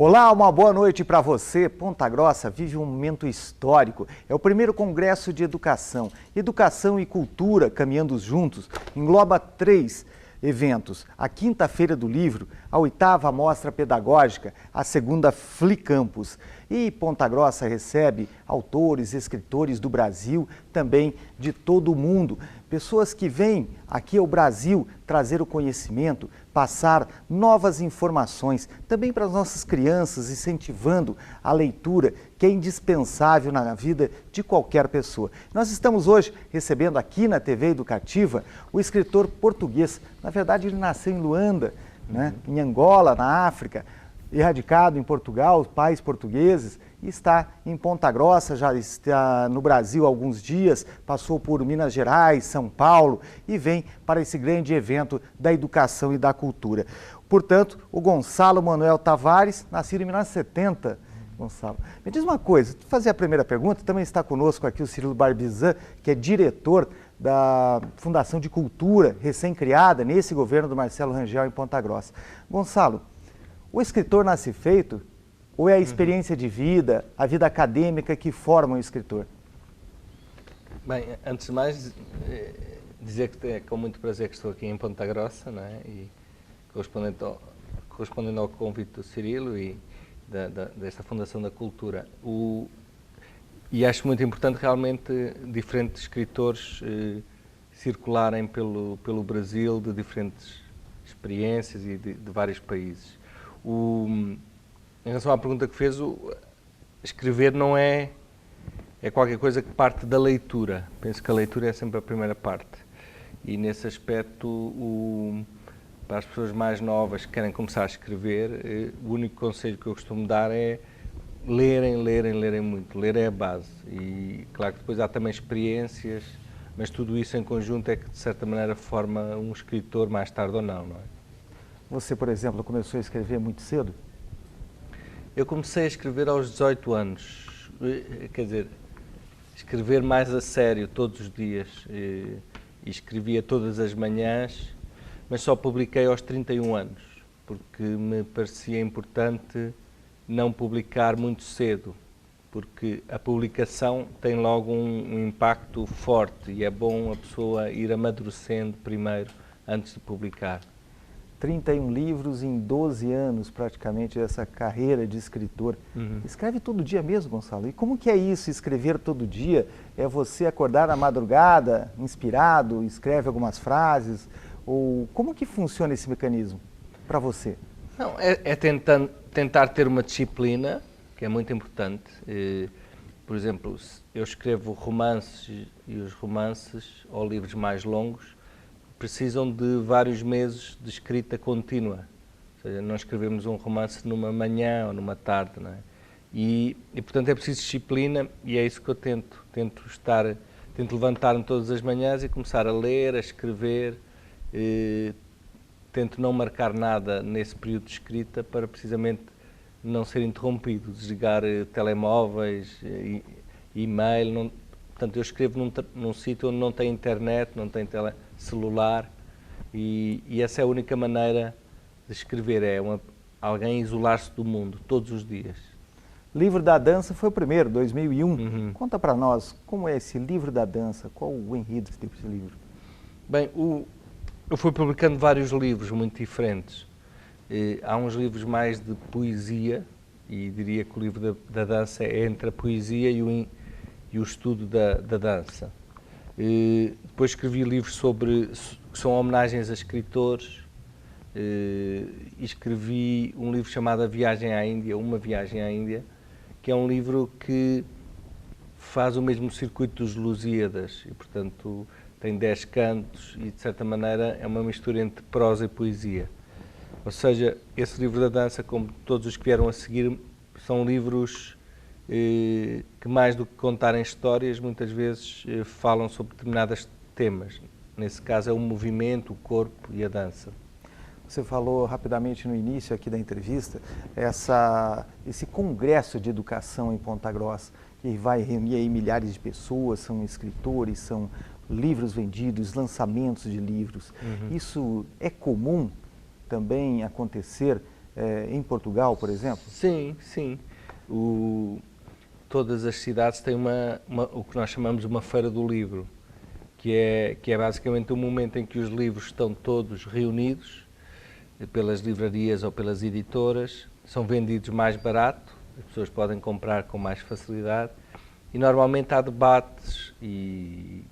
Olá, uma boa noite para você. Ponta Grossa vive um momento histórico. É o primeiro Congresso de Educação. Educação e Cultura, caminhando juntos, engloba 3 eventos. A quinta Feira do Livro, a 8ª Mostra Pedagógica, a 2ª Flicampus. E Ponta Grossa recebe autores, escritores do Brasil, também de todo o mundo. Pessoas que vêm aqui ao Brasil trazer o conhecimento, passar novas informações, também para as nossas crianças, incentivando a leitura, que é indispensável na vida de qualquer pessoa. Nós estamos hoje recebendo aqui na TV Educativa o escritor português. Na verdade, ele nasceu em Luanda, né? Em Angola, na África, radicado em Portugal, pais portugueses, e está em Ponta Grossa, já está no Brasil há alguns dias, passou por Minas Gerais, São Paulo e vem para esse grande evento da educação e da cultura. Portanto, o Gonçalo Manuel Tavares, nascido em 1970. Gonçalo, me diz uma coisa, vou fazer a primeira pergunta, também está conosco aqui o Cirilo Barbizan, que é diretor da Fundação de Cultura, recém-criada nesse governo do Marcelo Rangel em Ponta Grossa. Gonçalo, o escritor nasce feito ou é a experiência de vida, a vida acadêmica que forma o escritor? Bem, antes de mais, dizer que é com muito prazer que estou aqui em Ponta Grossa, não é? E correspondendo ao convite do Cirilo e desta Fundação da Cultura. E acho muito importante realmente diferentes escritores circularem pelo Brasil, de diferentes experiências e de vários países. Em relação à pergunta que fez, escrever não é qualquer coisa que parte da leitura. Penso que a leitura é sempre a primeira parte. E nesse aspecto, para as pessoas mais novas que querem começar a escrever, o único conselho que eu costumo dar é lerem muito. Ler é a base. E claro que depois há também experiências, mas tudo isso em conjunto é que de certa maneira forma um escritor mais tarde ou não, não é? Você, por exemplo, começou a escrever muito cedo? Eu comecei a escrever aos 18 anos, quer dizer, escrever mais a sério todos os dias, e escrevia todas as manhãs, mas só publiquei aos 31 anos, porque me parecia importante não publicar muito cedo, porque a publicação tem logo um impacto forte e é bom a pessoa ir amadurecendo primeiro antes de publicar. 31 livros em 12 anos, praticamente, dessa carreira de escritor. Escreve todo dia mesmo, Gonçalo? E como que é isso, escrever todo dia? É você acordar na madrugada, inspirado, escreve algumas frases? Ou como que funciona esse mecanismo para você? Não, é tentar ter uma disciplina, que é muito importante. Por exemplo, eu escrevo romances e os romances, ou livros mais longos, precisam de vários meses de escrita contínua. Ou seja, não escrevemos um romance numa manhã ou numa tarde, não é? E portanto é preciso disciplina e é isso que eu tento. Tento levantar-me todas as manhãs e começar a ler, a escrever. Tento não marcar nada nesse período de escrita para precisamente não ser interrompido, desligar telemóveis, e-mail. Portanto, eu escrevo num sítio onde não tem internet, não tem celular e essa é a única maneira de escrever, alguém isolar-se do mundo todos os dias. Livro da Dança foi o primeiro, 2001. Conta para nós, como é esse Livro da Dança? Qual o enredo desse livro? Bem, eu fui publicando vários livros muito diferentes. Há uns livros mais de poesia e diria que o Livro da Dança é entre a poesia e o estudo da dança. Depois escrevi livros que são homenagens a escritores. Escrevi um livro chamado Uma Viagem à Índia, que é um livro que faz o mesmo circuito dos Lusíadas e, portanto, tem 10 cantos e, de certa maneira, é uma mistura entre prosa e poesia. Ou seja, esse Livro da Dança, como todos os que vieram a seguir, são livros que mais do que contarem histórias, muitas vezes falam sobre determinados temas. Nesse caso é o movimento, o corpo e a dança. Você falou rapidamente no início aqui da entrevista, esse congresso de educação em Ponta Grossa, que vai reunir aí milhares de pessoas, são escritores, são livros vendidos, lançamentos de livros. Isso é comum também acontecer em Portugal, por exemplo? Sim, sim. Todas as cidades têm o que nós chamamos uma feira do livro, que é basicamente o momento em que os livros estão todos reunidos pelas livrarias ou pelas editoras, são vendidos mais barato, as pessoas podem comprar com mais facilidade e normalmente há debates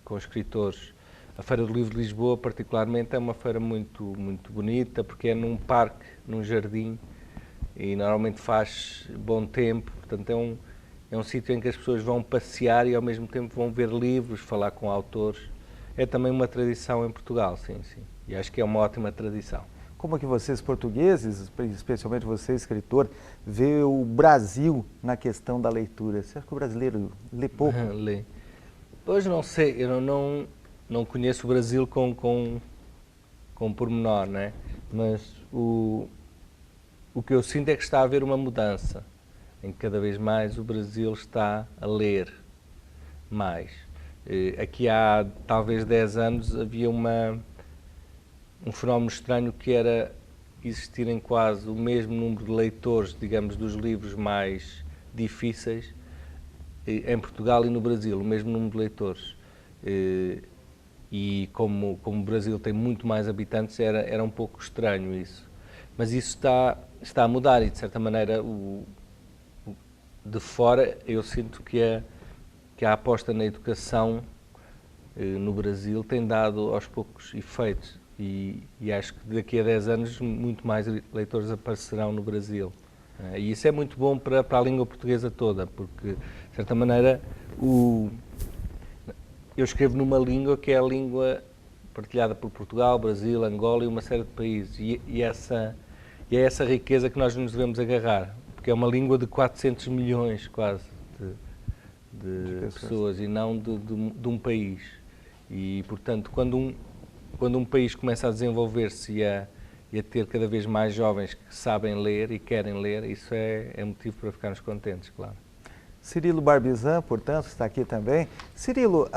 com escritores. A Feira do Livro de Lisboa, particularmente, é uma feira muito, muito bonita porque é num parque, num jardim e normalmente faz bom tempo, portanto é um sítio em que as pessoas vão passear e ao mesmo tempo vão ver livros, falar com autores. É também uma tradição em Portugal, sim, sim. E acho que é uma ótima tradição. Como é que vocês portugueses, especialmente você escritor, vê o Brasil na questão da leitura? Você acha que o brasileiro lê pouco? Lê. Hoje não sei, eu não conheço o Brasil com pormenor, né? Mas o que eu sinto é que está a haver uma mudança, em que cada vez mais o Brasil está a ler mais. Aqui há talvez 10 anos havia um fenómeno estranho que era existirem quase o mesmo número de leitores, digamos, dos livros mais difíceis em Portugal e no Brasil, o mesmo número de leitores. E como o Brasil tem muito mais habitantes, era um pouco estranho isso. Mas isso está a mudar e, de certa maneira, de fora eu sinto que a aposta na educação no Brasil tem dado aos poucos efeitos e acho que daqui a 10 anos muito mais leitores aparecerão no Brasil. E isso é muito bom para a língua portuguesa toda, porque, de certa maneira, eu escrevo numa língua que é a língua partilhada por Portugal, Brasil, Angola e uma série de países. E é essa riqueza que nós nos devemos agarrar, porque é uma língua de 400 milhões quase de pessoas e não de um país. E, portanto, quando um país começa a desenvolver-se e a ter cada vez mais jovens que sabem ler e querem ler, isso é motivo para ficarmos contentes, claro. Cirilo Barbizan, portanto, está aqui também. Cirilo,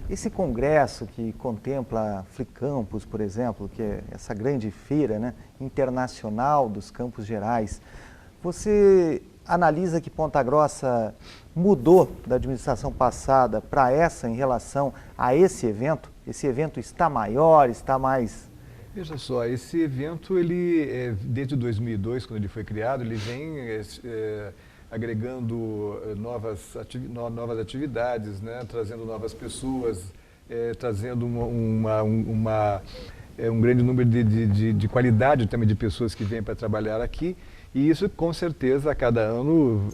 esse congresso que contempla a Flicampus, por exemplo, que é essa grande feira, né, internacional dos Campos Gerais, você analisa que Ponta Grossa mudou da administração passada para essa em relação a esse evento? Esse evento está maior, está mais... Veja só, esse evento, ele, desde 2002, quando ele foi criado, ele vem agregando novas atividades, né, trazendo novas pessoas, trazendo um grande número de qualidade também de pessoas que vêm para trabalhar aqui. E isso, com certeza, a cada ano,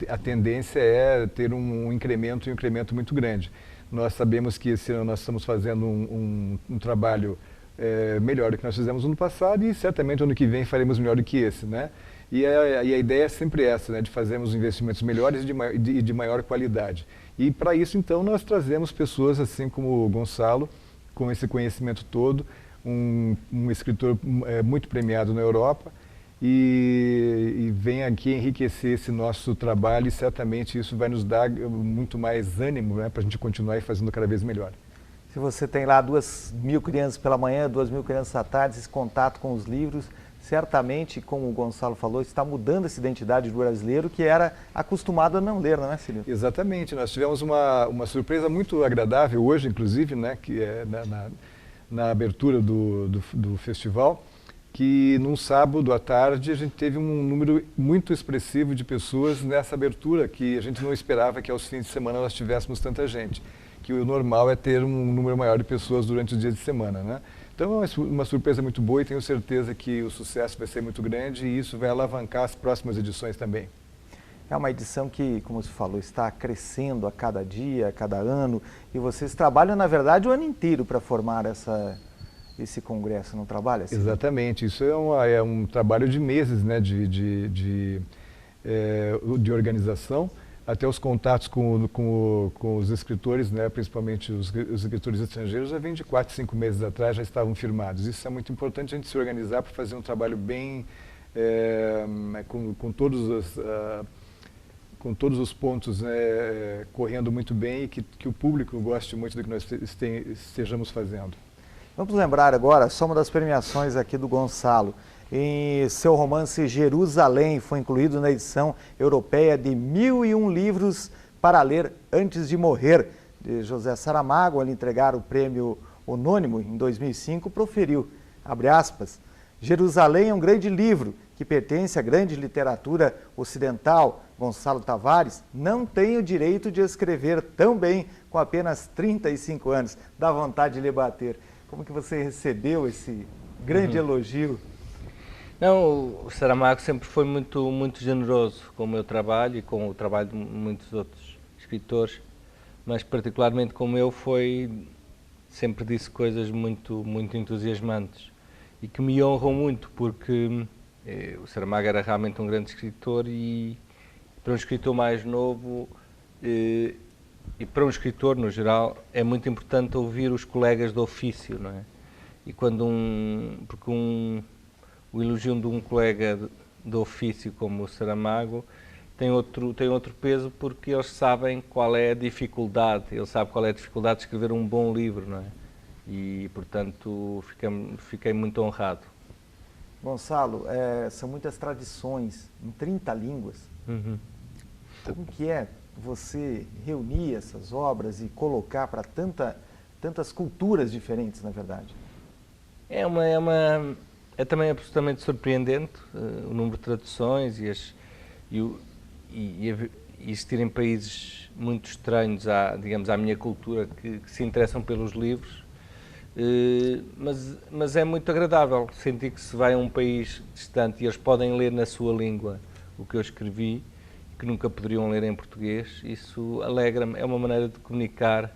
a tendência é ter um incremento muito grande. Nós sabemos que esse ano nós estamos fazendo um trabalho melhor do que nós fizemos no ano passado e certamente ano que vem faremos melhor do que esse, né? E a ideia é sempre essa, né, de fazermos investimentos melhores e de maior qualidade. E para isso, então, nós trazemos pessoas assim como o Gonçalo, com esse conhecimento todo, um escritor muito premiado na Europa, e vem aqui enriquecer esse nosso trabalho e certamente isso vai nos dar muito mais ânimo, né, para a gente continuar fazendo cada vez melhor. Se você tem lá 2.000 crianças pela manhã, 2.000 crianças à tarde, esse contato com os livros, certamente, como o Gonçalo falou, está mudando essa identidade do brasileiro que era acostumado a não ler, não é, Cirilo? Exatamente. Nós tivemos uma surpresa muito agradável hoje, inclusive, né, que é na abertura do festival, que num sábado à tarde a gente teve um número muito expressivo de pessoas nessa abertura, que a gente não esperava que aos fins de semana nós tivéssemos tanta gente, que o normal é ter um número maior de pessoas durante os dias de semana, né? Então é uma surpresa muito boa e tenho certeza que o sucesso vai ser muito grande e isso vai alavancar as próximas edições também. É uma edição que, como você falou, está crescendo a cada dia, a cada ano, e vocês trabalham, na verdade, o ano inteiro para formar esse congresso, não trabalha? Assim? Exatamente, isso é um trabalho de meses, né, de organização, até os contatos com os escritores, né, principalmente os escritores estrangeiros, já vêm de 4, 5 meses atrás, já estavam firmados. Isso é muito importante a gente se organizar para fazer um trabalho bem, com todos os pontos correndo muito bem e que o público goste muito do que nós estejamos fazendo. Vamos lembrar agora só uma das premiações aqui do Gonçalo. em seu romance Jerusalém, foi incluído na edição europeia de 1001 livros para ler antes de morrer, de José Saramago. Ao lhe entregar o prêmio Onônimo em 2005, proferiu, abre aspas, Jerusalém é um grande livro que pertence à grande literatura ocidental. Gonçalo Tavares não tem o direito de escrever tão bem com apenas 35 anos. Dá vontade de lhe bater. Como que você recebeu esse grande elogio? Não, o Saramago sempre foi muito generoso com o meu trabalho e com o trabalho de muitos outros escritores, mas particularmente com o meu sempre disse coisas muito entusiasmantes e que me honram muito, porque o Saramago era realmente um grande escritor e para um escritor mais novo e para um escritor no geral é muito importante ouvir os colegas do ofício, não é? E quando o elogio de um colega do ofício como o Saramago tem outro peso, porque eles sabem qual é a dificuldade, ele sabe qual é a dificuldade de escrever um bom livro, não é? E, portanto, fiquei muito honrado. Gonçalo, são muitas tradições, em 30 línguas. Uhum. Como que é você reunir essas obras e colocar para tantas culturas diferentes, na verdade? É também absolutamente surpreendente o número de traduções e existirem países muito estranhos à minha cultura que se interessam pelos livros, mas é muito agradável sentir que se vai a um país distante e eles podem ler na sua língua o que eu escrevi, que nunca poderiam ler em português. Isso alegra-me, é uma maneira de comunicar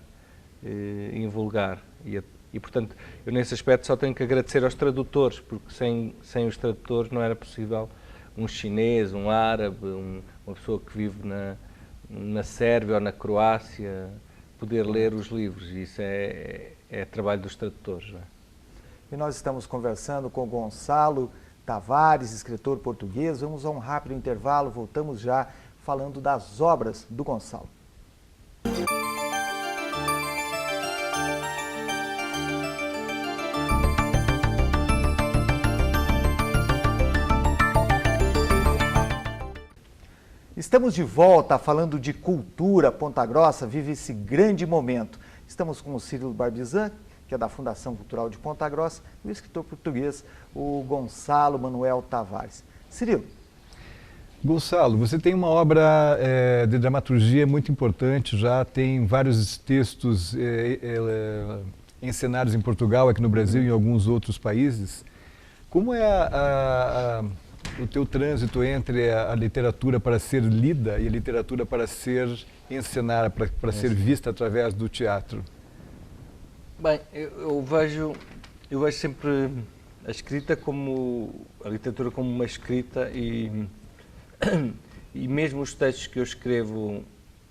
em vulgar. E, portanto, eu nesse aspecto só tenho que agradecer aos tradutores, porque sem os tradutores não era possível um chinês, um árabe, uma pessoa que vive na Sérvia ou na Croácia poder ler os livros. E isso é trabalho dos tradutores. Não é? E nós estamos conversando com Gonçalo Tavares, escritor português. Vamos a um rápido intervalo, voltamos já falando das obras do Gonçalo. Estamos de volta falando de cultura. Ponta Grossa vive esse grande momento. Estamos com o Cirilo Barbizan, que é da Fundação Cultural de Ponta Grossa, e o escritor português, o Gonçalo Manuel Tavares. Cirilo. Gonçalo, você tem uma obra de dramaturgia muito importante, já tem vários textos encenados em Portugal, aqui no Brasil e em alguns outros países. Como é o teu trânsito entre a literatura para ser lida e a literatura para ser encenada, para ser vista através do teatro? Bem, eu vejo sempre a escrita a literatura como uma escrita e mesmo os textos que eu escrevo,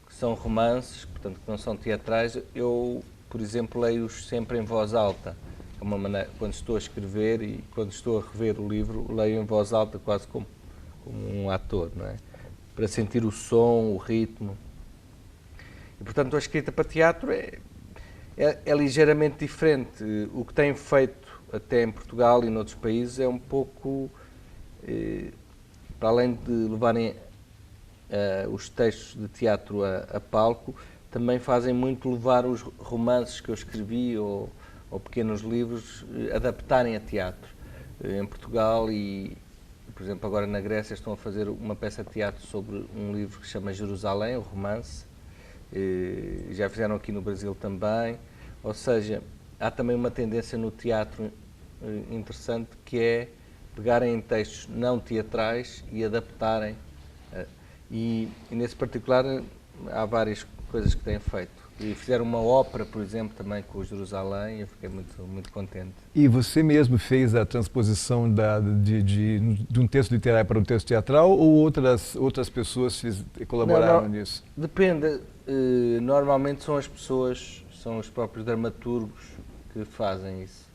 que são romances, portanto que não são teatrais, eu, por exemplo, leio-os sempre em voz alta. É uma maneira, quando estou a escrever e quando estou a rever o livro, leio em voz alta quase como um ator, não é? Para sentir o som, o ritmo. E, portanto, a escrita para teatro é ligeiramente diferente. O que tem feito até em Portugal e noutros países é um pouco, para além de levarem os textos de teatro a palco, também fazem muito levar os romances que eu escrevi ou pequenos livros, adaptarem a teatro. Em Portugal e, por exemplo, agora na Grécia estão a fazer uma peça de teatro sobre um livro que se chama Jerusalém, o romance. Já fizeram aqui no Brasil também. Ou seja, há também uma tendência no teatro interessante, que é pegarem em textos não teatrais e adaptarem. E nesse particular há várias coisas que têm feito. E fizeram uma ópera, por exemplo, também com o Jerusalém, e eu fiquei muito contente. E você mesmo fez a transposição de um texto literário para um texto teatral, ou outras pessoas colaboraram nisso? Depende. Normalmente são as pessoas, são os próprios dramaturgos que fazem isso.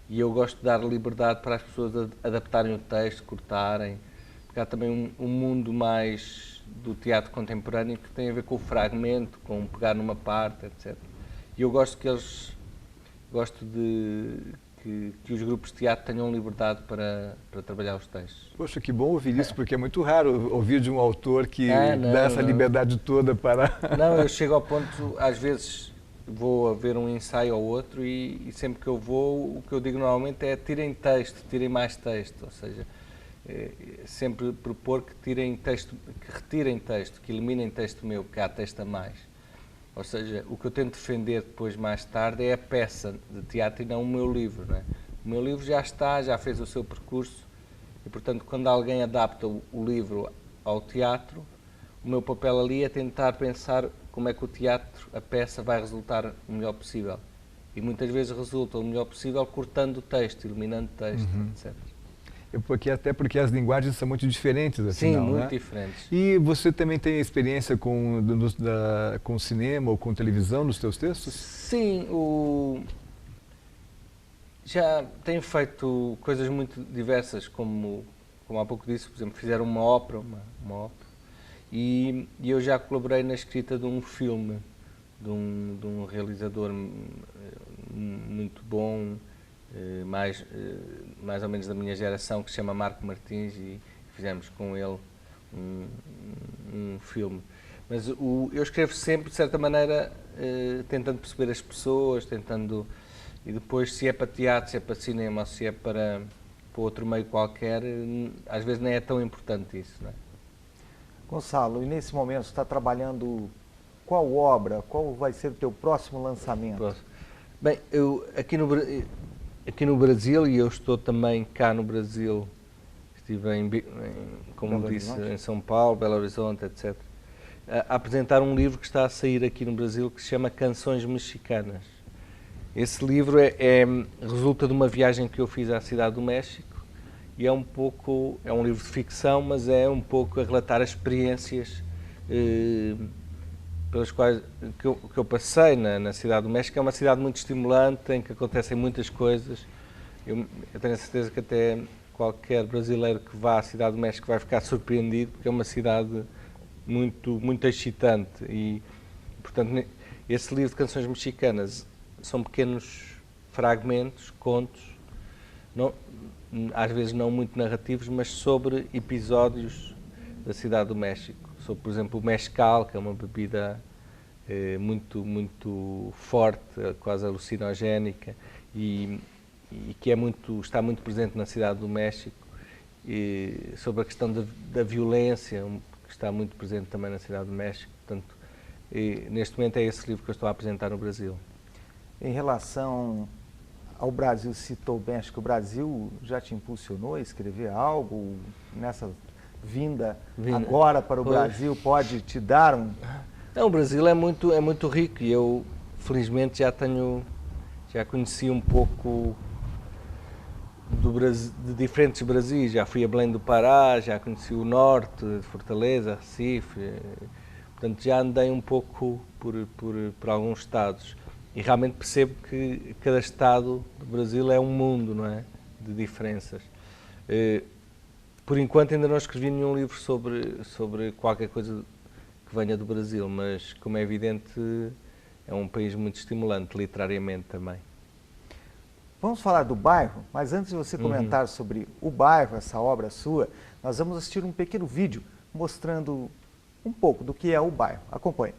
E eu gosto de dar liberdade para as pessoas adaptarem o texto, cortarem, porque há também um mundo mais do teatro contemporâneo que tem a ver com o fragmento, com pegar numa parte, etc. E eu gosto que que os grupos de teatro tenham liberdade para trabalhar os textos. Poxa, que bom ouvir isso, porque é muito raro ouvir de um autor que Não, dá essa liberdade toda para... Não, eu chego ao ponto, às vezes vou a ver um ensaio ou outro e sempre que eu vou, o que eu digo normalmente é tirem texto, tirem mais texto, ou seja, sempre propor que tirem texto, que retirem texto, que eliminem texto meu, que há texto a mais. Ou seja, o que eu tento defender depois, mais tarde, é a peça de teatro e não o meu livro, não é? O meu livro já está, já fez o seu percurso e, portanto, quando alguém adapta o livro ao teatro, o meu papel ali é tentar pensar como é que o teatro, a peça, vai resultar o melhor possível. E muitas vezes resulta o melhor possível cortando o texto, eliminando o texto, etc. Até porque as linguagens são muito diferentes, afinal, sim, muito né? diferentes. E você também tem experiência com cinema ou com televisão nos teus textos? Sim, já tenho feito coisas muito diversas, como há pouco disse, por exemplo, fizeram uma ópera, e eu já colaborei na escrita de um filme de um realizador muito bom, mais ou menos da minha geração, que se chama Marco Martins, e fizemos com ele um filme. Mas eu escrevo sempre, de certa maneira, tentando perceber as pessoas, e depois, se é para teatro, se é para cinema, ou se é para outro meio qualquer, às vezes nem é tão importante isso, não é? Gonçalo, e nesse momento você está trabalhando qual obra, qual vai ser o teu próximo lançamento? Bem, eu aqui no Brasil, e eu estou também cá no Brasil, estive como disse, em São Paulo, Belo Horizonte, etc., a apresentar um livro que está a sair aqui no Brasil, que se chama Canções Mexicanas. Esse livro resulta de uma viagem que eu fiz à Cidade do México, e é um livro de ficção, mas é um pouco a relatar as experiências pelas quais que eu passei na Cidade do México. É uma cidade muito estimulante, em que acontecem muitas coisas. Eu tenho a certeza que até qualquer brasileiro que vá à Cidade do México vai ficar surpreendido, porque é uma cidade muito, muito excitante. E, portanto, esse livro de canções mexicanas são pequenos fragmentos, contos, às vezes não muito narrativos, mas sobre episódios da Cidade do México. Sobre, por exemplo, o mezcal, que é uma bebida muito, muito forte, quase alucinogénica, e que está muito presente na Cidade do México, e sobre a questão da violência, que está muito presente também na Cidade do México. Portanto, neste momento é esse livro que eu estou a apresentar no Brasil. Em relação ao Brasil, citou o México, o Brasil já te impulsionou a escrever algo nessa vinda agora para o Brasil? Pode te dar um... Não, o Brasil é muito rico, e eu felizmente já conheci um pouco de diferentes Brasis. Já fui a Belém do Pará, já conheci o norte, Fortaleza, Recife, portanto já andei um pouco por alguns estados. E realmente percebo que cada estado do Brasil é um mundo, não é? De diferenças. Por enquanto ainda não escrevi nenhum livro sobre qualquer coisa que venha do Brasil, mas, como é evidente, é um país muito estimulante, literariamente também. Vamos falar do bairro, mas antes de você comentar sobre o bairro, essa obra sua, nós vamos assistir um pequeno vídeo mostrando um pouco do que é o bairro. Acompanhe.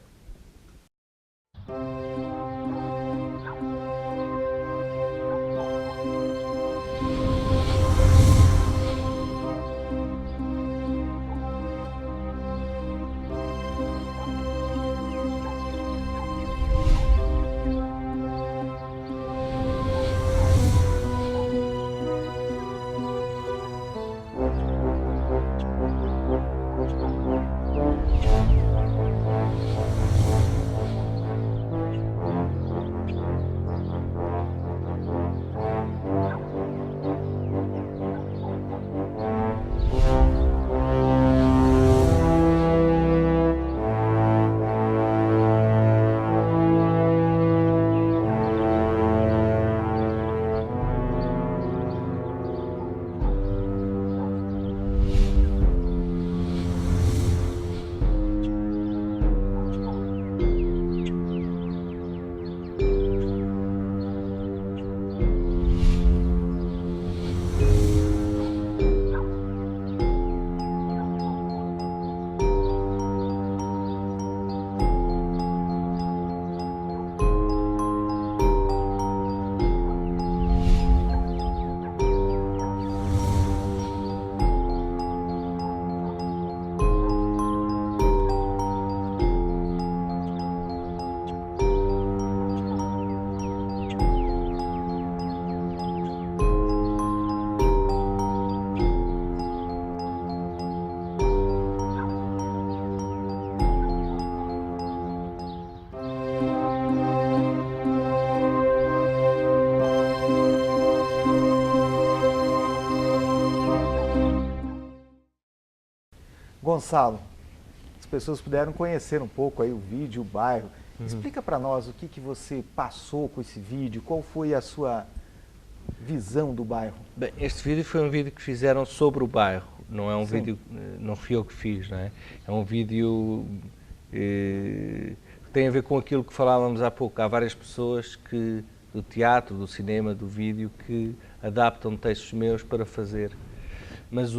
Gonçalo, as pessoas puderam conhecer um pouco aí o vídeo, o bairro. Explica para nós o que você passou com esse vídeo, qual foi a sua visão do bairro. Bem, este vídeo foi um vídeo que fizeram sobre o bairro, não é um vídeo, não fui eu que fiz, não é? É um vídeo que tem a ver com aquilo que falávamos há pouco. Há várias pessoas que, do teatro, do cinema, do vídeo, que adaptam textos meus para fazer. Mas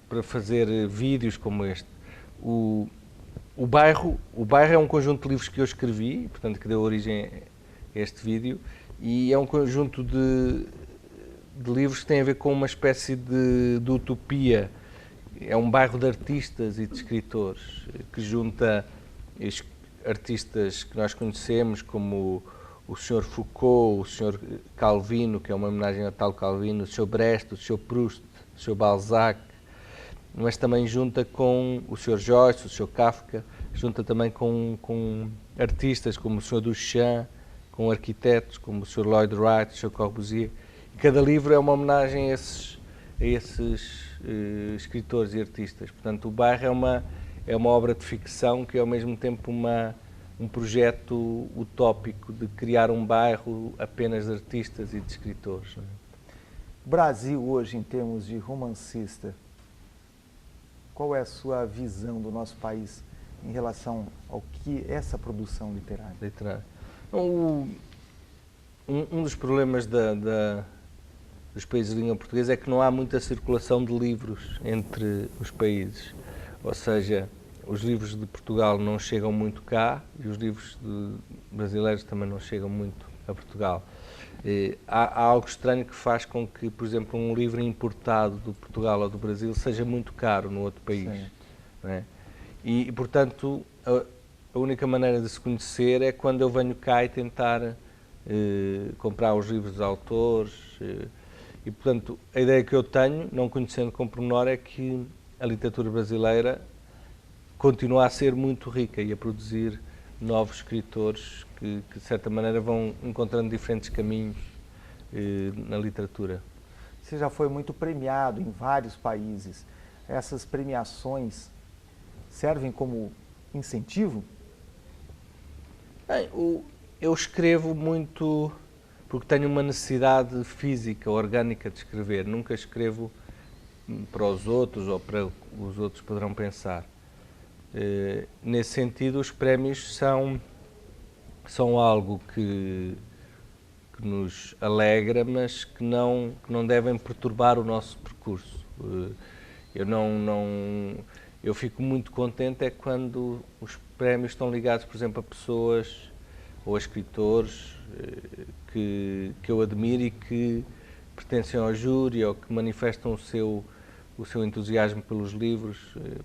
para fazer vídeos como este. O bairro é um conjunto de livros que eu escrevi, portanto que deu origem a este vídeo, e é um conjunto de livros que têm a ver com uma espécie de utopia. É um bairro de artistas e de escritores, que junta artistas que nós conhecemos, como o Sr. Foucault, o Sr. Calvino, que é uma homenagem ao tal Calvino, o Sr. Brecht, o Sr. Proust, o Sr. Balzac, mas também junta com o Sr. Joyce, o Sr. Kafka, junta também com artistas como o Sr. Duchamp, com arquitetos como o Sr. Lloyd Wright, o Sr. Corbusier. E cada livro é uma homenagem a esses escritores e artistas. Portanto, o bairro é uma obra de ficção que é ao mesmo tempo um projeto utópico de criar um bairro apenas de artistas e de escritores. Não é? O Brasil hoje, em termos de romancista, qual é a sua visão do nosso país em relação ao que é essa produção literária? Um dos problemas dos países de língua portuguesa é que não há muita circulação de livros entre os países. Ou seja, os livros de Portugal não chegam muito cá e os livros brasileiros também não chegam muito a Portugal. Há algo estranho que faz com que, por exemplo, um livro importado de Portugal ou do Brasil seja muito caro no outro país. Não é? E, portanto, a única maneira de se conhecer é quando eu venho cá e tentar comprar os livros dos autores. E, portanto, a ideia que eu tenho, não conhecendo com pormenor, é que a literatura brasileira continua a ser muito rica e a produzir novos escritores que de certa maneira, vão encontrando diferentes caminhos na literatura. Você já foi muito premiado em vários países. Essas premiações servem como incentivo? Bem, eu escrevo muito porque tenho uma necessidade física, orgânica de escrever. Nunca escrevo para os outros ou para os outros poderão pensar. Nesse sentido, os prémios são algo que nos alegra, mas que não devem perturbar o nosso percurso. Eu fico muito contente quando os prémios estão ligados, por exemplo, a pessoas ou a escritores que eu admiro e que pertencem ao júri ou que manifestam o seu entusiasmo pelos livros,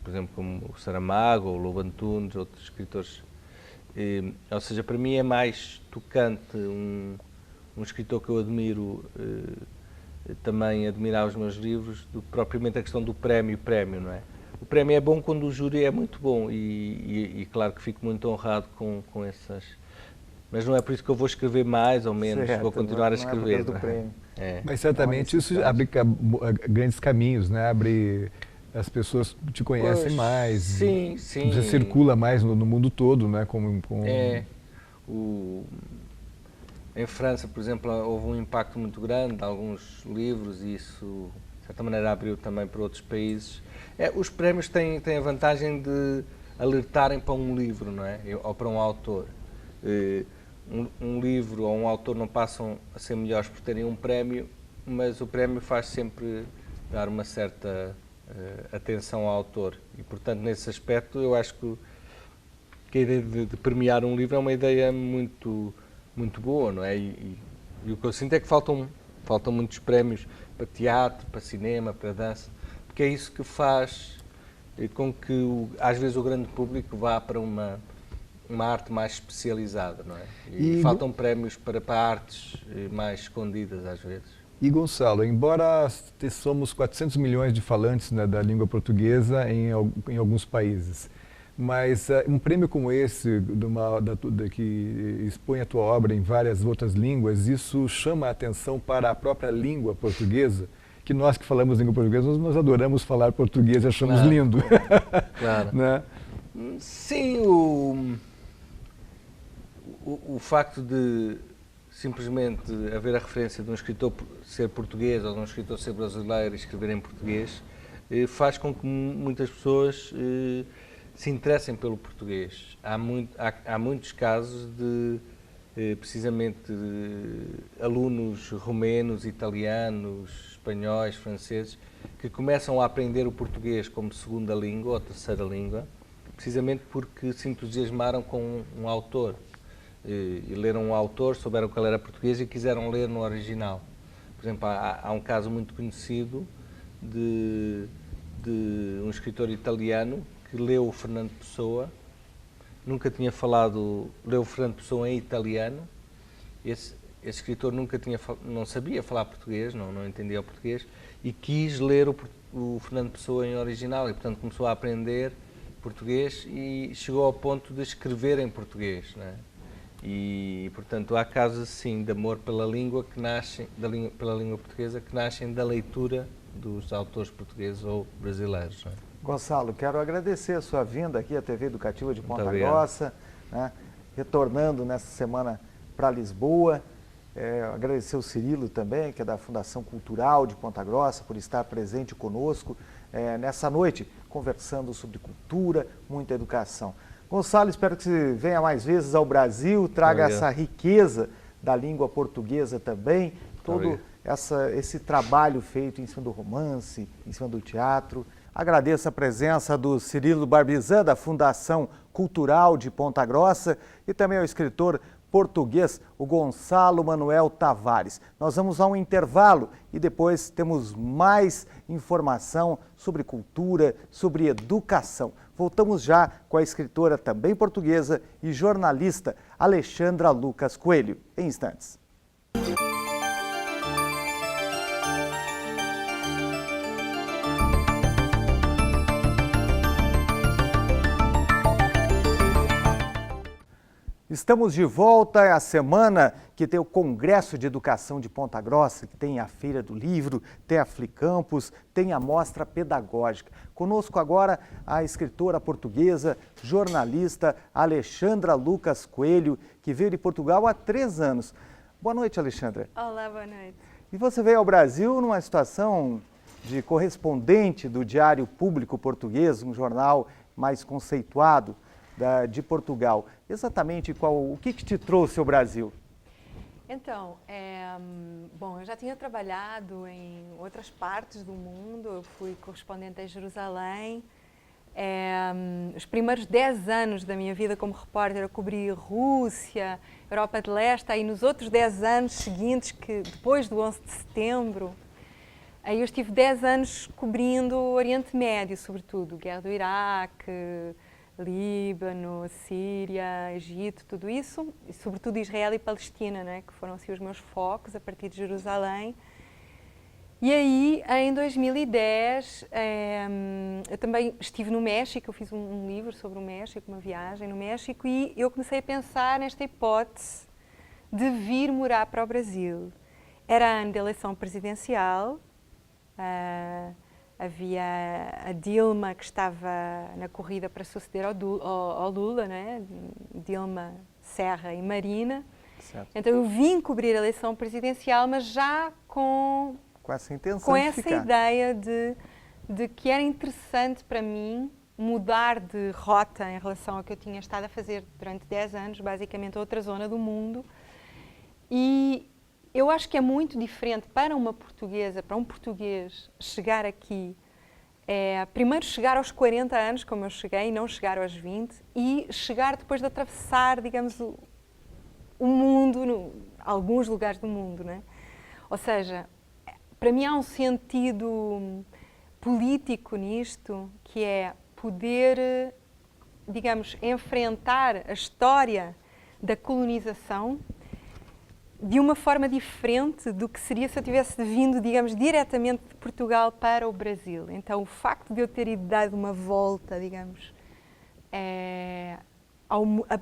por exemplo, como o Saramago ou o Lobo Antunes, outros escritores. Ou seja, para mim é mais tocante um escritor que eu admiro também admirar os meus livros do que propriamente a questão do prémio, não é? O prémio é bom quando o júri é muito bom e claro que fico muito honrado com essas... Mas não é por isso que eu vou escrever mais ou menos, vou continuar a escrever. Não é do prémio. Mas certamente isso abre grandes caminhos, né? Abre... As pessoas te conhecem mais, sim. Você circula mais no mundo todo, né? Em França, por exemplo, houve um impacto muito grande de alguns livros e isso, de certa maneira, abriu também para outros países. Os prémios têm a vantagem de alertarem para um livro, não é? Ou para um autor. Um livro ou um autor não passam a ser melhores por terem um prémio, mas o prémio faz sempre dar uma certa... atenção ao autor e, portanto, nesse aspecto eu acho que a ideia de premiar um livro é uma ideia muito boa, não é? E o que eu sinto é que faltam muitos prémios para teatro, para cinema, para dança, porque é isso que faz com que às vezes o grande público vá para uma arte mais especializada, não é? E faltam prémios para artes mais escondidas às vezes. E Gonçalo, embora somos 400 milhões de falantes, né, da língua portuguesa em alguns países, mas um prêmio como esse, que expõe a tua obra em várias outras línguas, isso chama a atenção para a própria língua portuguesa, que nós que falamos língua portuguesa, nós adoramos falar português, achamos lindo. Claro. Né? Sim, o facto de simplesmente haver a referência de um escritor ser português ou de um escritor ser brasileiro e escrever em português faz com que muitas pessoas se interessem pelo português. Há muitos casos de, precisamente, alunos romenos, italianos, espanhóis, franceses, que começam a aprender o português como segunda língua ou terceira língua, precisamente porque se entusiasmaram com um autor. E leram um autor, souberam que ele era português e quiseram ler no original. Por exemplo, há um caso muito conhecido de um escritor italiano que leu o Fernando Pessoa, nunca tinha leu o Fernando Pessoa em italiano. Esse escritor não sabia falar português, não entendia o português, e quis ler o Fernando Pessoa em original, e portanto começou a aprender português e chegou ao ponto de escrever em português, não é? E, portanto, há casos, assim, de amor pela língua que nascem, pela língua portuguesa, que nascem da leitura dos autores portugueses ou brasileiros. Não é? Gonçalo, quero agradecer a sua vinda aqui à TV Educativa de Ponta Grossa, né, retornando nessa semana para Lisboa. Agradecer o Cirilo também, que é da Fundação Cultural de Ponta Grossa, por estar presente conosco nessa noite, conversando sobre cultura, muita educação. Gonçalo, espero que você venha mais vezes ao Brasil, traga essa riqueza da língua portuguesa também, todo esse trabalho feito em cima do romance, em cima do teatro. Agradeço a presença do Cirilo Barbizan, da Fundação Cultural de Ponta Grossa, e também ao escritor português, o Gonçalo Manuel Tavares. Nós vamos a um intervalo e depois temos mais informação sobre cultura, sobre educação. Voltamos já com a escritora também portuguesa e jornalista Alexandra Lucas Coelho, em instantes. Estamos de volta, é a semana que tem o Congresso de Educação de Ponta Grossa, que tem a Feira do Livro, tem a Flicampus, tem a Mostra Pedagógica. Conosco agora a escritora portuguesa, jornalista Alexandra Lucas Coelho, que veio de Portugal há 3 anos. Boa noite, Alexandra. Olá, boa noite. E você veio ao Brasil numa situação de correspondente do Diário Público Português, um jornal mais conceituado de Portugal. Exatamente o que te trouxe ao Brasil? Então, bom, eu já tinha trabalhado em outras partes do mundo, eu fui correspondente em Jerusalém. Os primeiros 10 anos da minha vida como repórter eu cobri Rússia, Europa de Leste, aí nos outros 10 anos seguintes, que depois do 11 de setembro, aí eu estive 10 anos cobrindo o Oriente Médio, sobretudo, guerra do Iraque, Líbano, Síria, Egito, tudo isso, e sobretudo Israel e Palestina, né, que foram assim os meus focos a partir de Jerusalém. E aí, em 2010, eu também estive no México, eu fiz um livro sobre o México, uma viagem no México, e eu comecei a pensar nesta hipótese de vir morar para o Brasil. Era ano de eleição presidencial, havia a Dilma, que estava na corrida para suceder ao Lula, né? Dilma, Serra e Marina. Certo. Então eu vim cobrir a eleição presidencial, mas já com essa intenção com de essa ficar. ideia de que era interessante para mim mudar de rota em relação ao que eu tinha estado a fazer durante 10 anos, basicamente a outra zona do mundo. E eu acho que é muito diferente para uma portuguesa, para um português, chegar aqui, primeiro chegar aos 40 anos, como eu cheguei, e não chegar aos 20, e chegar depois de atravessar, digamos, o mundo, alguns lugares do mundo, né? Ou seja, para mim há um sentido político nisto, que é poder, digamos, enfrentar a história da colonização de uma forma diferente do que seria se eu tivesse vindo, digamos, diretamente de Portugal para o Brasil. Então, o facto de eu ter ido dar uma volta, digamos, a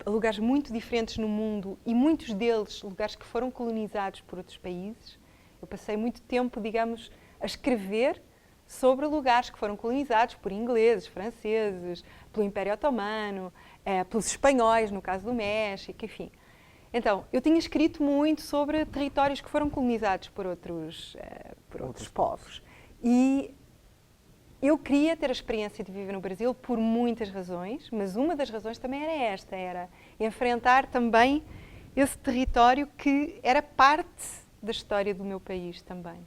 lugares muito diferentes no mundo, e muitos deles lugares que foram colonizados por outros países. Eu passei muito tempo, digamos, a escrever sobre lugares que foram colonizados por ingleses, franceses, pelo Império Otomano, pelos espanhóis, no caso do México, enfim. Então, eu tinha escrito muito sobre territórios que foram colonizados por outros povos. E eu queria ter a experiência de viver no Brasil por muitas razões, mas uma das razões também era esta, era enfrentar também esse território que era parte da história do meu país também.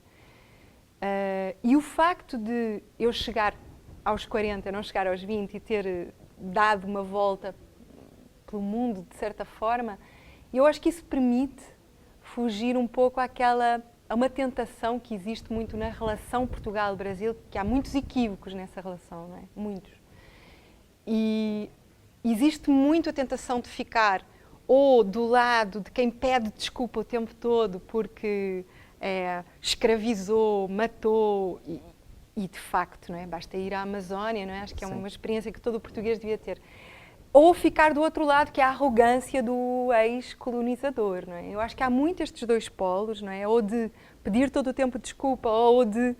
E o facto de eu chegar aos 40, não chegar aos 20 e ter dado uma volta pelo mundo, de certa forma, eu acho que isso permite fugir um pouco a uma tentação que existe muito na relação Portugal-Brasil, que há muitos equívocos nessa relação, não é? Muitos. E existe muito a tentação de ficar ou do lado de quem pede desculpa o tempo todo porque escravizou, matou e de facto, não é? Basta ir à Amazónia, não é? Acho que é uma experiência que todo o português devia ter. Ou ficar do outro lado, que é a arrogância do ex-colonizador, não é? Eu acho que há muito estes dois polos, não é? Ou de pedir todo o tempo desculpa, ou de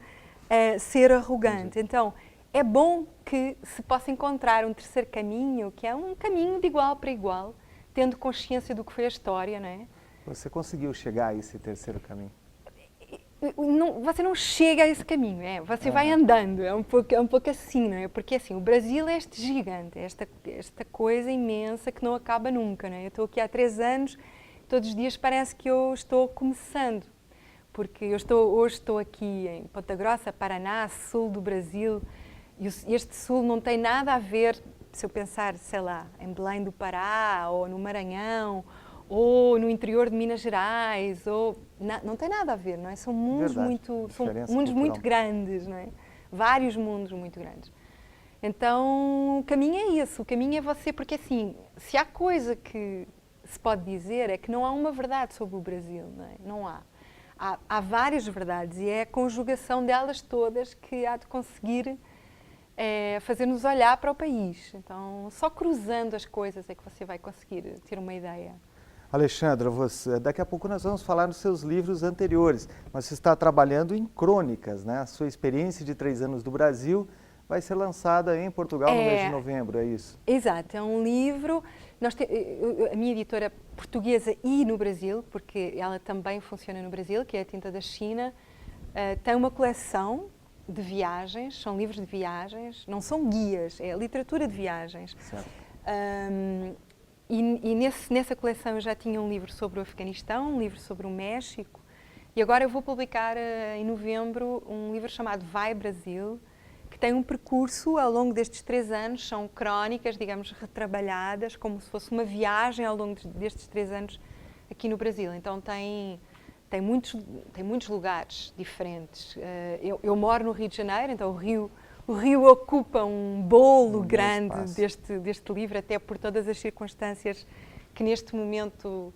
ser arrogante. Então, é bom que se possa encontrar um terceiro caminho, que é um caminho de igual para igual, tendo consciência do que foi a história, não é? Você conseguiu chegar a esse terceiro caminho? Você não chega a esse caminho, você vai andando, é um pouco assim, não é? Porque assim, o Brasil é este gigante, esta coisa imensa que não acaba nunca, não é? Eu estou aqui há 3 anos, todos os dias parece que eu estou começando, porque hoje estou aqui em Ponta Grossa, Paraná, sul do Brasil, e este sul não tem nada a ver, se eu pensar, sei lá, em Belém do Pará, ou no Maranhão, ou no interior de Minas Gerais, não tem nada a ver, não é? São mundos muito grandes, não é? Vários mundos muito grandes. Então, o caminho é esse, o caminho é você, porque assim, se há coisa que se pode dizer é que não há uma verdade sobre o Brasil, não é? Não há. Há várias verdades e é a conjugação delas todas que há de conseguir fazer-nos olhar para o país. Então, só cruzando as coisas é que você vai conseguir ter uma ideia. Alexandra, daqui a pouco nós vamos falar dos seus livros anteriores, mas você está trabalhando em crônicas, né? A sua experiência de 3 anos do Brasil vai ser lançada em Portugal no mês de novembro, é isso? Exato, é um livro, a minha editora portuguesa e no Brasil, porque ela também funciona no Brasil, que é a Tinta da China, tem uma coleção de viagens, são livros de viagens, não são guias, é literatura de viagens. Certo. E nessa coleção eu já tinha um livro sobre o Afeganistão, um livro sobre o México, e agora eu vou publicar em novembro um livro chamado Vai Brasil, que tem um percurso ao longo destes 3 anos, são crónicas, digamos, retrabalhadas, como se fosse uma viagem ao longo destes 3 anos aqui no Brasil. Então tem muitos lugares diferentes. Eu moro no Rio de Janeiro, então o Rio ocupa um bolo grande deste livro, até por todas as circunstâncias que neste momento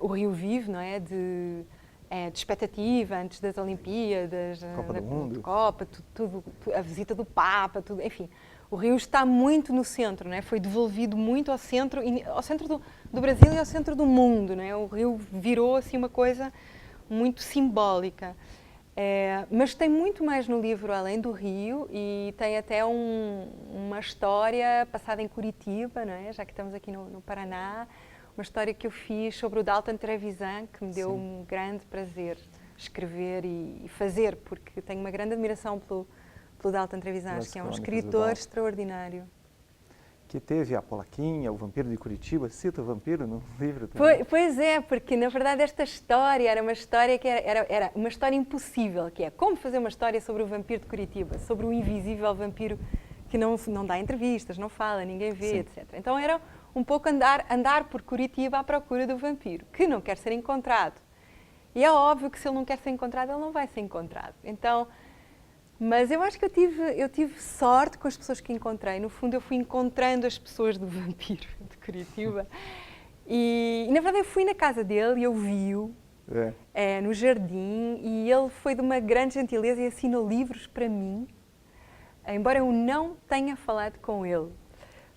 o Rio vive, não é? De expectativa antes das Olimpíadas, Copa do Mundo. Copa, a visita do Papa, tudo, enfim. O Rio está muito no centro, não é? Foi devolvido muito ao centro do Brasil e ao centro do mundo, não é? O Rio virou assim uma coisa muito simbólica. Mas tem muito mais no livro além do Rio e tem até uma história passada em Curitiba, não é? Já que estamos aqui no Paraná, uma história que eu fiz sobre o Dalton Trevisan, que me deu um grande prazer escrever e fazer, porque tenho uma grande admiração pelo Dalton Trevisan, que é um escritor extraordinário. Que teve a Polaquinha, o Vampiro de Curitiba, cita o vampiro no livro também. Pois é, porque na verdade esta história era uma história que era uma história impossível, que é como fazer uma história sobre o vampiro de Curitiba, sobre o invisível vampiro que não dá entrevistas, não fala, ninguém vê, etc. Então era um pouco andar por Curitiba à procura do vampiro, que não quer ser encontrado. E é óbvio que se ele não quer ser encontrado, ele não vai ser encontrado. Então, mas eu acho que eu tive sorte com as pessoas que encontrei. No fundo, eu fui encontrando as pessoas do vampiro de Curitiba. E na verdade, eu fui na casa dele e eu vi-o no jardim. E ele foi de uma grande gentileza e assinou livros para mim, embora eu não tenha falado com ele.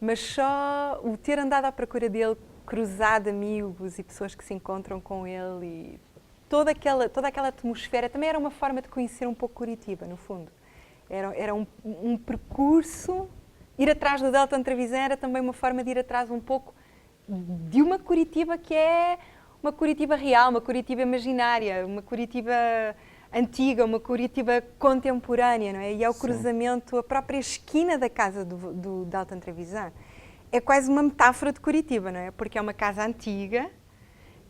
Mas só o ter andado à procura dele, cruzado amigos e pessoas que se encontram com ele toda aquela atmosfera também era uma forma de conhecer um pouco Curitiba, no fundo. Era um percurso, ir atrás do Dalton Trevisan era também uma forma de ir atrás um pouco de uma Curitiba que é uma Curitiba real, uma Curitiba imaginária, uma Curitiba antiga, uma Curitiba contemporânea, não é? E é o cruzamento, a própria esquina da casa do Dalton Trevisan é quase uma metáfora de Curitiba, não é? Porque é uma casa antiga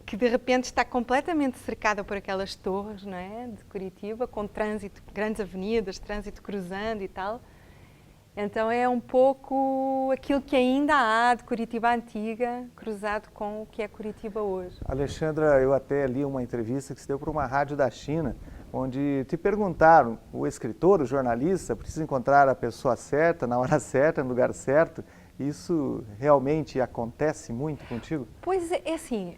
que de repente está completamente cercada por aquelas torres, não é? De Curitiba, com trânsito, grandes avenidas, trânsito cruzando e tal. Então é um pouco aquilo que ainda há de Curitiba antiga, cruzado com o que é Curitiba hoje. Alexandra, eu até li uma entrevista que se deu para uma rádio da China, onde te perguntaram, o escritor, o jornalista, precisa encontrar a pessoa certa, na hora certa, no lugar certo. Isso realmente acontece muito contigo? Pois é, assim,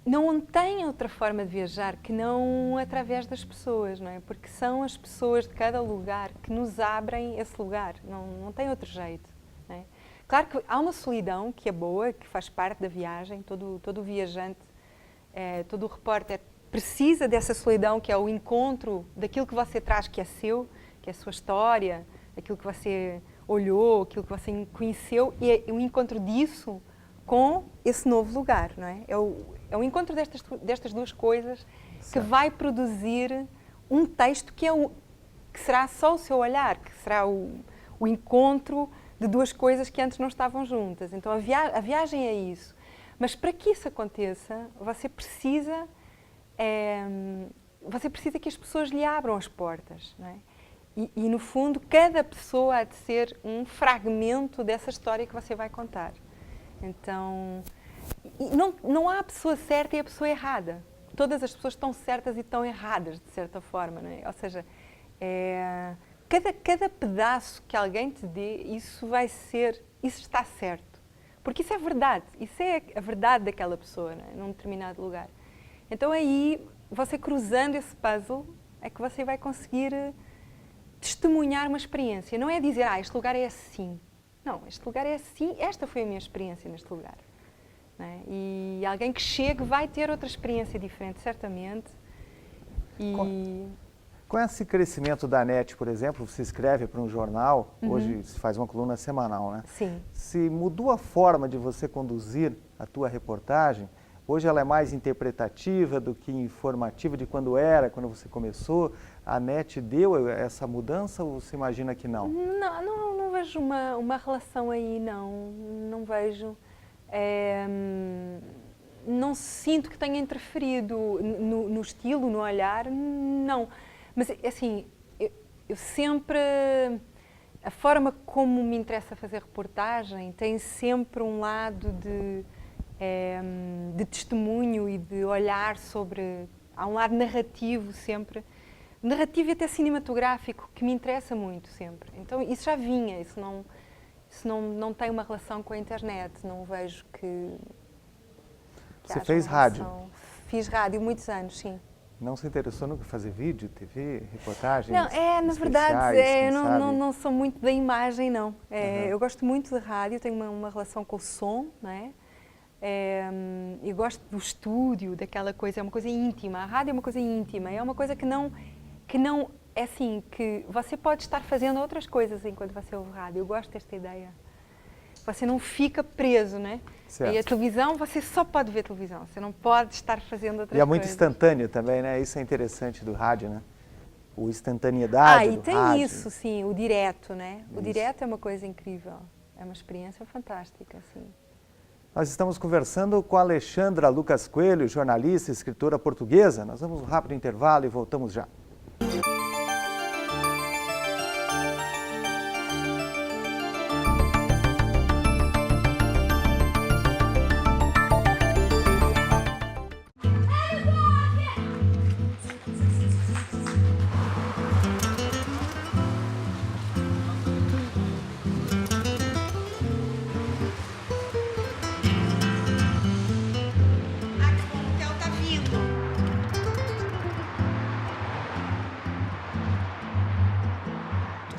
não tem outra forma de viajar que não através das pessoas, não é? Porque são as pessoas de cada lugar que nos abrem esse lugar, não tem outro jeito, não é? Claro que há uma solidão que é boa, que faz parte da viagem, todo viajante, todo repórter precisa dessa solidão, que é o encontro daquilo que você traz, que é seu, que é a sua história, aquilo que você olhou, aquilo que você conheceu, e é o encontro disso com esse novo lugar, não é? É o encontro destas duas coisas que vai produzir um texto que será só o seu olhar, que será o encontro de duas coisas que antes não estavam juntas. Então a viagem é isso. Mas para que isso aconteça, você precisa que as pessoas lhe abram as portas, não é? E, no fundo, cada pessoa há de ser um fragmento dessa história que você vai contar. Então, não há a pessoa certa e a pessoa errada. Todas as pessoas estão certas e estão erradas, de certa forma, não é? Ou seja, cada pedaço que alguém te dê, isso está certo. Porque isso é verdade, isso é a verdade daquela pessoa, não é? Num determinado lugar. Então aí, você cruzando esse puzzle, é que você vai conseguir testemunhar uma experiência. Não é dizer, este lugar é assim. Não, este lugar é assim, esta foi a minha experiência neste lugar. Não é? E alguém que chegue vai ter outra experiência diferente, certamente. Com esse crescimento da NET, por exemplo, você escreve para um jornal, hoje se faz uma coluna semanal, né? Sim. Se mudou a forma de você conduzir a tua reportagem, hoje ela é mais interpretativa do que informativa de quando você começou. A NET deu essa mudança ou você imagina que não? Não vejo uma relação aí, não vejo. Não sinto que tenha interferido no estilo, no olhar, não. Mas, assim, eu sempre... A forma como me interessa fazer reportagem tem sempre um lado de testemunho e de olhar sobre... Há um lado narrativo sempre, narrativo e até cinematográfico, que me interessa muito sempre. Então isso já vinha, isso não tem uma relação com a internet, não vejo que Você fez rádio? Fiz rádio muitos anos, sim. Não se interessou no que fazer vídeo, TV, reportagens? Não, na verdade, eu não sou muito da imagem, não. Eu gosto muito de rádio, tenho uma relação com o som, não é? Eu gosto do estúdio, daquela coisa, é uma coisa íntima. A rádio é uma coisa íntima, é uma coisa que não é assim, que você pode estar fazendo outras coisas enquanto você ouve rádio. Eu gosto desta ideia. Você não fica preso, né? Certo. E a televisão, você só pode ver televisão, você não pode estar fazendo outras coisas. E é muito instantâneo também, né? Isso é interessante do rádio, né? O instantaneidade do e tem rádio. isso, sim, o direto, né? O direto é uma coisa incrível, é uma experiência fantástica, sim. Nós estamos conversando com a Alexandra Lucas Coelho, jornalista e escritora portuguesa. Nós vamos um rápido intervalo e voltamos já.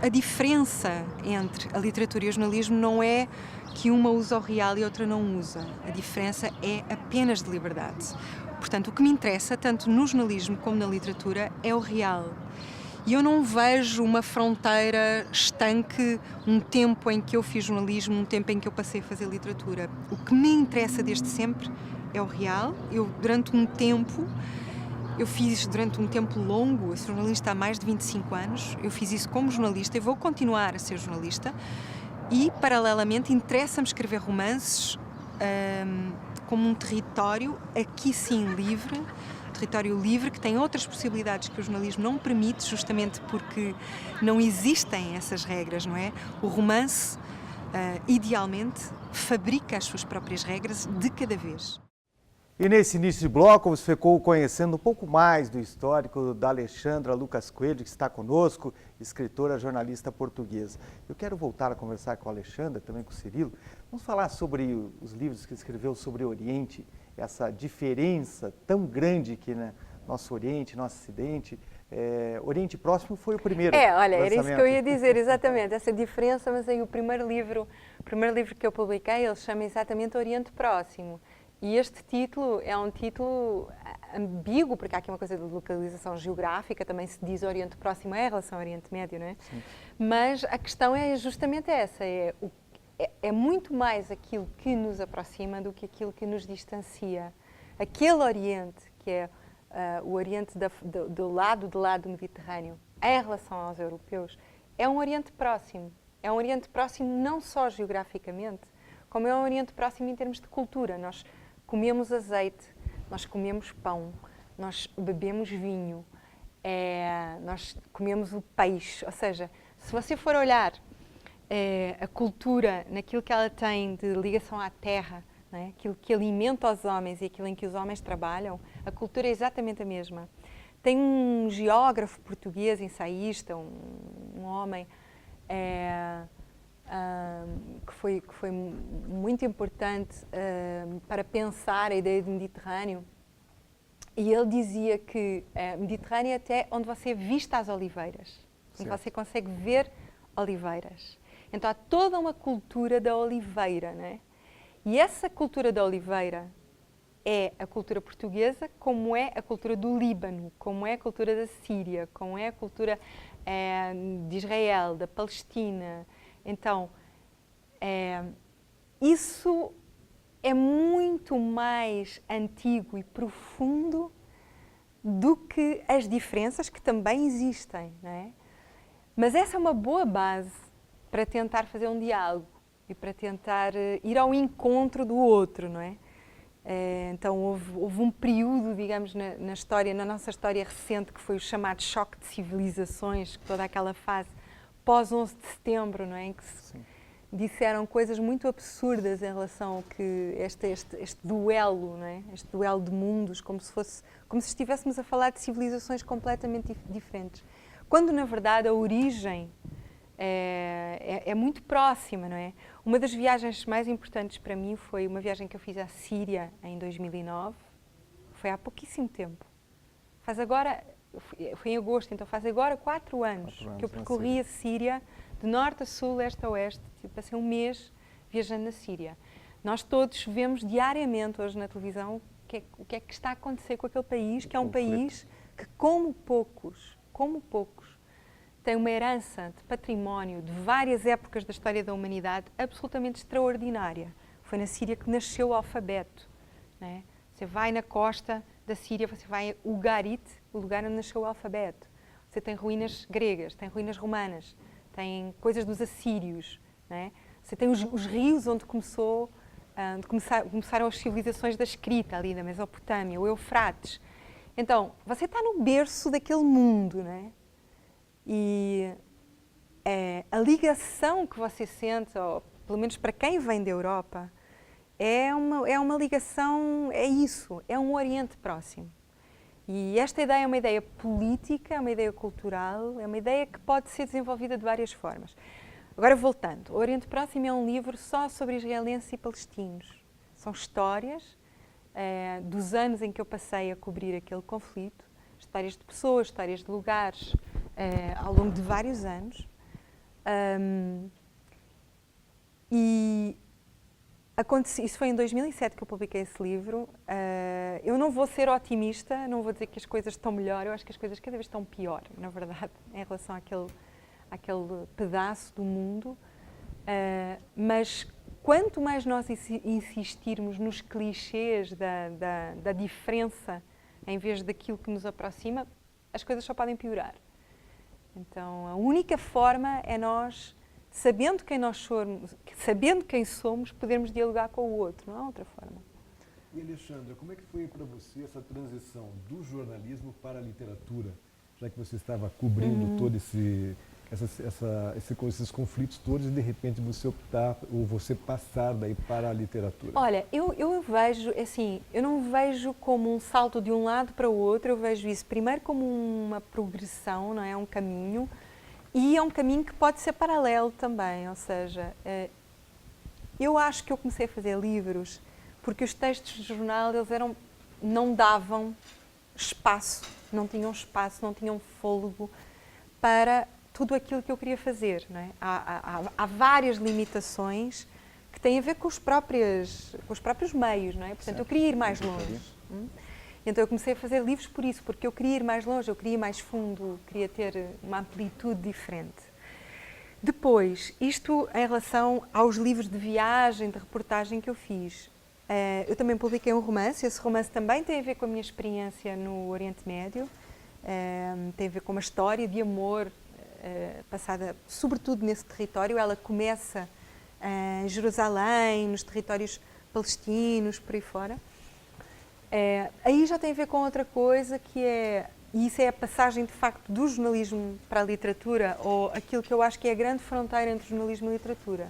A diferença entre a literatura e o jornalismo não é que uma usa o real e a outra não usa. A diferença é apenas de liberdade. Portanto, o que me interessa, tanto no jornalismo como na literatura, é o real. E eu não vejo uma fronteira estanque, um tempo em que eu fiz jornalismo, um tempo em que eu passei a fazer literatura. O que me interessa desde sempre é o real. Eu, durante um tempo longo, eu sou jornalista há mais de 25 anos, eu fiz isso como jornalista e vou continuar a ser jornalista. E, paralelamente, interessa-me escrever romances como um território, aqui sim, livre, território livre, que tem outras possibilidades que o jornalismo não permite, justamente porque não existem essas regras, não é? O romance, idealmente, fabrica as suas próprias regras de cada vez. E nesse início de bloco, você ficou conhecendo um pouco mais do histórico da Alexandra Lucas Coelho, que está conosco, escritora, jornalista portuguesa. Eu quero voltar a conversar com a Alexandra, também com o Cirilo. Vamos falar sobre os livros que escreveu sobre o Oriente, essa diferença tão grande que nosso Oriente, nosso Ocidente. Oriente Próximo foi o primeiro olha, lançamento. era isso que eu ia dizer, exatamente, essa diferença, mas aí o primeiro livro que eu publiquei, ele chama exatamente Oriente Próximo. E este título é um título ambíguo, porque há aqui uma coisa de localização geográfica, também se diz Oriente Próximo é em relação ao Oriente Médio, não é? Sim. Mas a questão é justamente essa, é muito mais aquilo que nos aproxima do que aquilo que nos distancia. Aquele Oriente, que é o Oriente do lado do Mediterrâneo, em relação aos europeus, é um Oriente Próximo. É um Oriente Próximo não só geograficamente, como é um Oriente Próximo em termos de cultura. Nós comemos azeite, nós comemos pão, nós bebemos vinho, nós comemos o peixe. Ou seja, se você for olhar a cultura naquilo que ela tem de ligação à terra, não é? Aquilo que alimenta os homens e aquilo em que os homens trabalham, a cultura é exatamente a mesma. Tem um geógrafo português, ensaísta, um homem que foi muito importante para pensar a ideia de Mediterrâneo. E ele dizia que Mediterrâneo é até onde você vista as oliveiras, onde você consegue ver oliveiras. Então há toda uma cultura da oliveira, não é? E essa cultura da oliveira é a cultura portuguesa, como é a cultura do Líbano, como é a cultura da Síria, como é a cultura de Israel, da Palestina. Então, isso é muito mais antigo e profundo do que as diferenças que também existem, não é? Mas essa é uma boa base para tentar fazer um diálogo e para tentar ir ao encontro do outro, não é? Então houve um período, digamos, na nossa história recente, que foi o chamado choque de civilizações, toda aquela fase pós-11 de setembro, não é? Em que se disseram coisas muito absurdas em relação ao que este duelo, não é? Este duelo de mundos, como se estivéssemos a falar de civilizações completamente diferentes. Quando, na verdade, a origem é muito próxima, não é? Uma das viagens mais importantes para mim foi uma viagem que eu fiz à Síria em 2009. Foi há pouquíssimo tempo. Foi em agosto, então faz agora 4 anos que eu percorri a Síria, de norte a sul, leste a oeste. Passei um mês viajando na Síria. Nós todos vemos diariamente hoje na televisão o que é que está a acontecer com aquele país, que é um país que, como poucos, tem uma herança de património de várias épocas da história da humanidade absolutamente extraordinária. Foi na Síria que nasceu o alfabeto, não é? Você vai na costa da Síria, você vai a Ugarit, o lugar onde nasceu o alfabeto. Você tem ruínas gregas, tem ruínas romanas, tem coisas dos assírios, não é? Você tem os rios onde começaram as civilizações da escrita, ali na Mesopotâmia, o Eufrates. Então, você está no berço daquele mundo, não é? E a ligação que você sente, ou pelo menos para quem vem da Europa, é uma ligação, é isso, é um Oriente Próximo. E esta ideia é uma ideia política, é uma ideia cultural, é uma ideia que pode ser desenvolvida de várias formas. Agora, voltando, o Oriente Próximo é um livro só sobre israelenses e palestinos. São histórias dos anos em que eu passei a cobrir aquele conflito, histórias de pessoas, histórias de lugares, ao longo de vários anos. E Isso foi em 2007 que eu publiquei esse livro. Eu não vou ser otimista, não vou dizer que as coisas estão melhor, eu acho que as coisas cada vez estão pior, na verdade, em relação àquele pedaço do mundo. Mas quanto mais nós insistirmos nos clichês da diferença, em vez daquilo que nos aproxima, as coisas só podem piorar. Então, a única forma é nós, sabendo quem somos, podermos dialogar com o outro, não há outra forma. E Alexandra, como é que foi para você essa transição do jornalismo para a literatura, já que você estava cobrindo todo esses conflitos todos e de repente você optar ou você passar daí para a literatura? Olha, eu vejo, assim, eu não vejo como um salto de um lado para o outro, eu vejo isso primeiro como uma progressão, não é? Um caminho, e é um caminho que pode ser paralelo também, ou seja, eu acho que eu comecei a fazer livros porque os textos de jornal, não davam espaço, não tinham fôlego para tudo aquilo que eu queria fazer. Não é? Há várias limitações que têm a ver com os próprios meios, não é? Portanto, eu queria ir mais longe. Então eu comecei a fazer livros por isso, porque eu queria ir mais longe, eu queria ir mais fundo, queria ter uma amplitude diferente. Depois, isto em relação aos livros de viagem, de reportagem que eu fiz. Eu também publiquei um romance, esse romance também tem a ver com a minha experiência no Oriente Médio, tem a ver com uma história de amor passada sobretudo nesse território. Ela começa em Jerusalém, nos territórios palestinos, por aí fora. Aí já tem a ver com outra coisa e isso é a passagem de facto do jornalismo para a literatura, ou aquilo que eu acho que é a grande fronteira entre jornalismo e literatura.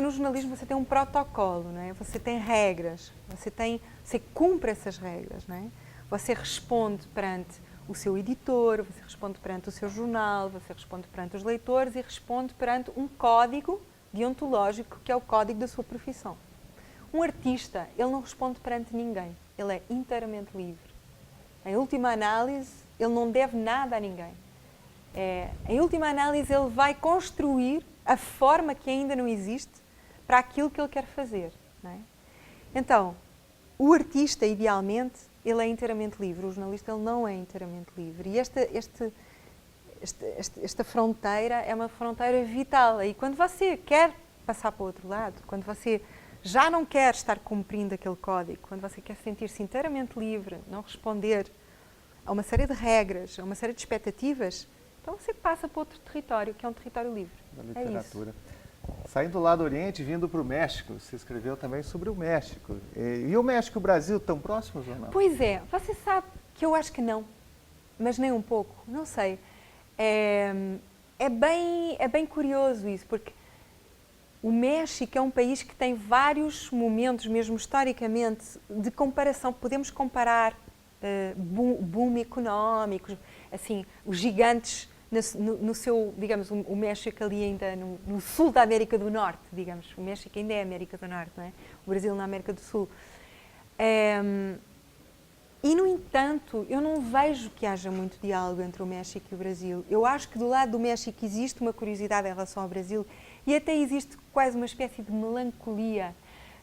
No jornalismo você tem um protocolo, não é? Você tem regras, você cumpre essas regras, não é? Você responde perante o seu editor, você responde perante o seu jornal, você responde perante os leitores e responde perante um código deontológico que é o código da sua profissão. Um artista, ele não responde perante ninguém, ele é inteiramente livre. Em última análise, ele não deve nada a ninguém. Em última análise, ele vai construir a forma que ainda não existe para aquilo que ele quer fazer. Não é? Então, o artista, idealmente, ele é inteiramente livre. O jornalista, ele não é inteiramente livre. E esta fronteira é uma fronteira vital. E quando você quer passar para o outro lado, quando você já não quer estar cumprindo aquele código, quando você quer sentir-se inteiramente livre, não responder a uma série de regras, a uma série de expectativas, então você passa para outro território, que é um território livre. Da literatura. Saindo lá do Oriente, vindo para o México, você escreveu também sobre o México. E o México e o Brasil estão próximos ou não? Pois é, você sabe que eu acho que não, mas nem um pouco, não sei. É bem curioso isso, porque o México é um país que tem vários momentos, mesmo historicamente, de comparação. Podemos comparar boom económico, assim, os gigantes no seu, digamos, o México ali ainda no sul da América do Norte, digamos. O México ainda é a América do Norte, não é? O Brasil na América do Sul. E, no entanto, eu não vejo que haja muito diálogo entre o México e o Brasil. Eu acho que do lado do México existe uma curiosidade em relação ao Brasil e até existe quase uma espécie de melancolia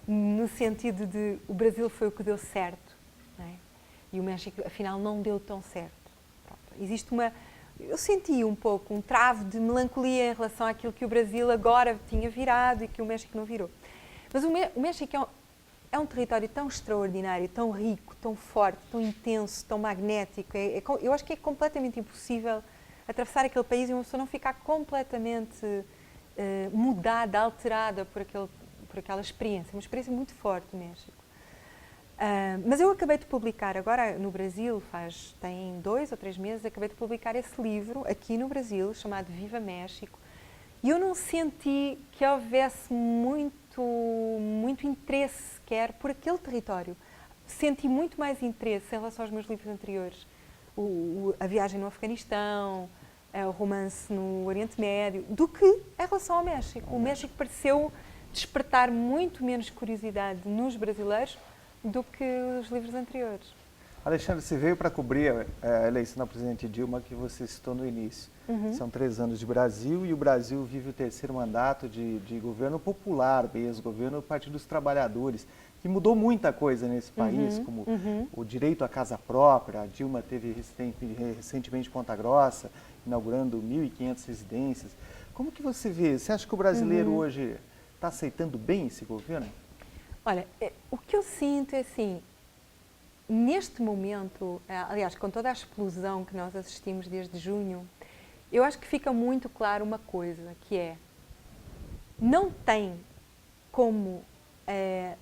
no sentido de o Brasil foi o que deu certo, não é? E o México, afinal, não deu tão certo. Pronto. Existe eu senti um pouco um travo de melancolia em relação àquilo que o Brasil agora tinha virado e que o México não virou. Mas o México é um território tão extraordinário, tão rico, tão forte, tão intenso, tão magnético. Eu acho que é completamente impossível atravessar aquele país e uma pessoa não ficar completamente mudada, alterada por aquela experiência. Uma experiência muito forte do México. Mas eu acabei de publicar, agora no Brasil, tem 2 ou 3 meses, acabei de publicar esse livro aqui no Brasil, chamado Viva México, e eu não senti que houvesse muito interesse sequer por aquele território. Senti muito mais interesse em relação aos meus livros anteriores, a viagem no Afeganistão, o romance no Oriente Médio, do que em relação ao México. O México pareceu despertar muito menos curiosidade nos brasileiros do que os livros anteriores. Alexandre, você veio para cobrir a eleição da presidente Dilma, que você citou no início. São 3 anos de Brasil e o Brasil vive o 3º mandato de governo popular mesmo, governo do Partido dos Trabalhadores, que mudou muita coisa nesse país, como o direito à casa própria. A Dilma teve recentemente Ponta Grossa, inaugurando 1.500 residências. Como que você vê? Você acha que o brasileiro hoje está aceitando bem esse governo? Olha, o que eu sinto é assim, neste momento, aliás, com toda a explosão que nós assistimos desde junho, eu acho que fica muito claro uma coisa, que é, não tem como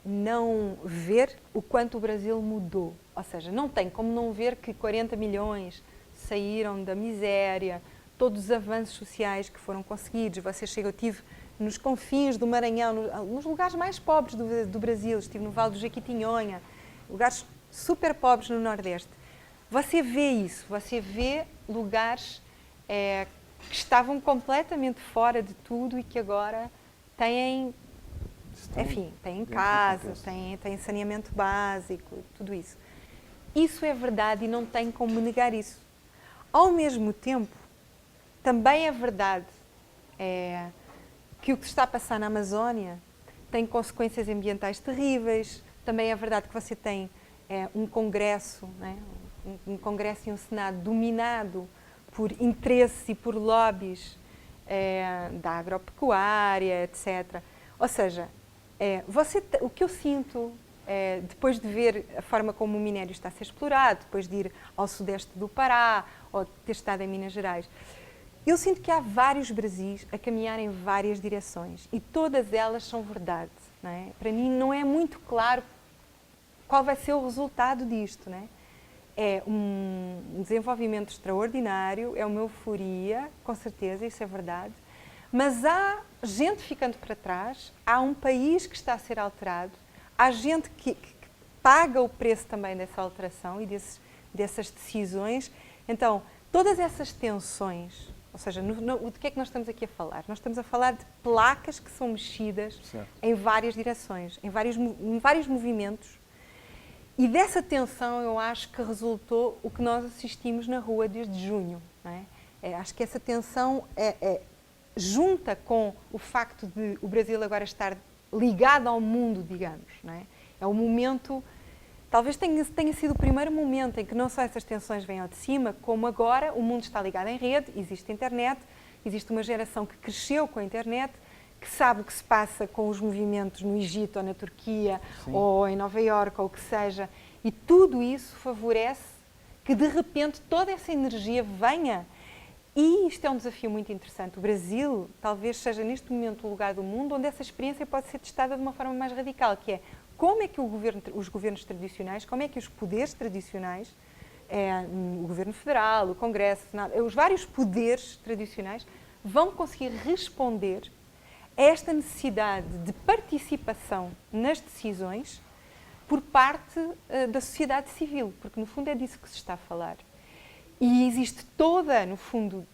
não ver o quanto o Brasil mudou. Ou seja, não tem como não ver que 40 milhões saíram da miséria, todos os avanços sociais que foram conseguidos. Você chega, eu estive nos confins do Maranhão, nos lugares mais pobres do Brasil, estive no Vale do Jequitinhonha, lugares super pobres no Nordeste. Você vê isso, você vê lugares que estavam completamente fora de tudo e que agora têm, enfim, têm casa, têm saneamento básico, tudo isso. Isso é verdade e não tem como negar isso. Ao mesmo tempo, também é verdade que o que está a passar na Amazónia tem consequências ambientais terríveis. Também é verdade que você tem um Congresso, né? um Congresso e um Senado dominado por interesses e por lobbies da agropecuária, etc. Ou seja, o que eu sinto, depois de ver a forma como o minério está a ser explorado, depois de ir ao sudeste do Pará, ou ter estado em Minas Gerais, eu sinto que há vários Brasis a caminhar em várias direções e todas elas são verdade. Não é? Para mim não é muito claro qual vai ser o resultado disto. Não é? É um desenvolvimento extraordinário, é uma euforia, com certeza, isso é verdade, mas há gente ficando para trás, há um país que está a ser alterado, há gente que paga o preço também dessa alteração e dessas decisões. Então, todas essas tensões, ou seja, de que é que nós estamos aqui a falar? Nós estamos a falar de placas que são mexidas em várias direções, em vários movimentos. E dessa tensão eu acho que resultou o que nós assistimos na rua desde junho. Não é? Acho que essa tensão junta com o facto de o Brasil agora estar ligado ao mundo, digamos. Não é? É um momento, talvez tenha sido o primeiro momento em que não só essas tensões vêm ao de cima, como agora o mundo está ligado em rede, existe internet, existe uma geração que cresceu com a internet, que sabe o que se passa com os movimentos no Egito ou na Turquia ou em Nova Iorque ou o que seja, e tudo isso favorece que de repente toda essa energia venha. E isto é um desafio muito interessante. O Brasil talvez seja neste momento o lugar do mundo onde essa experiência pode ser testada de uma forma mais radical, que é como é que os governos tradicionais, como é que os poderes tradicionais, o governo federal, o Congresso, o Senado, os vários poderes tradicionais vão conseguir responder a esta necessidade de participação nas decisões por parte da sociedade civil, porque no fundo é disso que se está a falar. E existe toda, no fundo,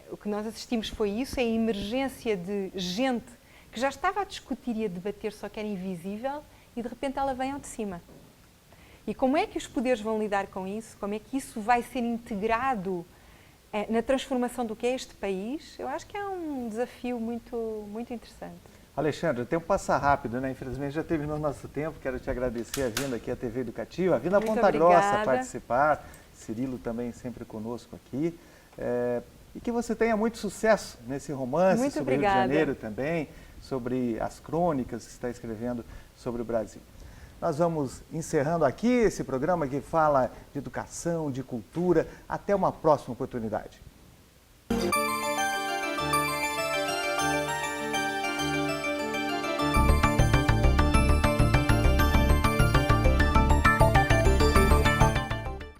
o que nós assistimos foi isso, é a emergência de gente que já estava a discutir e a debater, só que era invisível, e de repente ela vem ao de cima. E como é que os poderes vão lidar com isso? Como é que isso vai ser integrado na transformação do que é este país? Eu acho que é um desafio muito, muito interessante. Alexandre, o tempo passa rápido, né? Infelizmente já terminou o nosso tempo. Quero te agradecer a vinda aqui à TV Educativa, a vinda a Ponta Grossa participar. Cirilo também sempre conosco aqui. E que você tenha muito sucesso nesse romance muito sobre obrigada. Rio de Janeiro também, sobre as crônicas que está escrevendo sobre o Brasil. Nós vamos encerrando aqui esse programa que fala de educação, de cultura. Até uma próxima oportunidade.